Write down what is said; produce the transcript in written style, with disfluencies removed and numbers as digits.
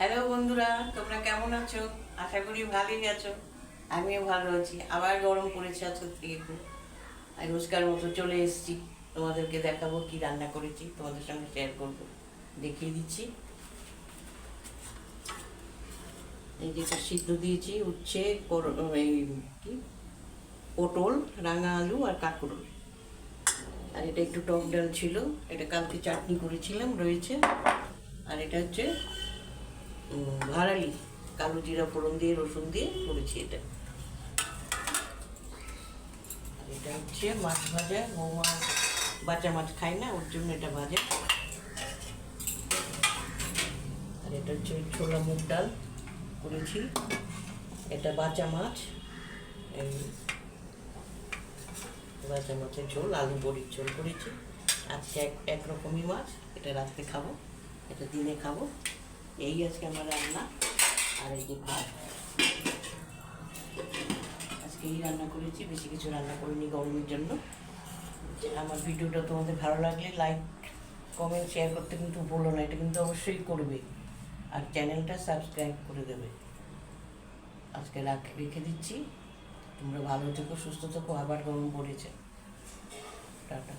Hello বন্ধুরা, তোমরা কেমন আছো? আশা করি ভালোই আছো। আমিও ভালো আছি। আবার গরম পড়েছে আজকে থেকে খুব। আর রোজকার মতো চলে এসেছি, তোমাদেরকে দেখাবো কি রান্না করেছি, তোমাদের সঙ্গে শেয়ার করবো। দেখিয়ে দিচ্ছি। এই যেটা সিদ্ধ দিয়েছি উচ্ছে, এই কি পটল, রাঙা আলু আর কাঁকরোল। আর এটা একটু টক ডাল ছিল, এটা কালকে চাটনি করেছিলাম রয়েছে। আর এটা হচ্ছে ভাড়ালি, কালো জিরা ফোড়ন দিয়ে রসুন দিয়ে করেছি এটা। আর এটা হচ্ছে মাছ ভাজা, বৌমা বাঁচা মাছ খায় না, ওর জন্য এটা ভাজা। আর এটা হচ্ছে ছোলা মুগ ডাল করেছি, এটা বাঁচা মাছ, এই বাঁচা মাছের ঝোল, আলু বড়ির ঝোল করেছি। আজকে একরকমই মাছ, এটা রাত্রে খাবো, এটা দিনে খাবো। এই আজকে আমার রান্না। আর এই যে ভাত, আজকে এই রান্না করেছি, বেশি কিছু রান্না করিনি গরমের জন্য। আমার ভিডিওটা তোমাদের ভালো লাগলে লাইক কমেন্ট শেয়ার করতে কিন্তু ভুলো না, এটা কিন্তু অবশ্যই করবে। আর চ্যানেলটা সাবস্ক্রাইব করে দেবে। আজকে রেখে দিচ্ছি। তোমরা ভালো থেকো, সুস্থ থেকো। আবার গরম পড়েছে। টাটা।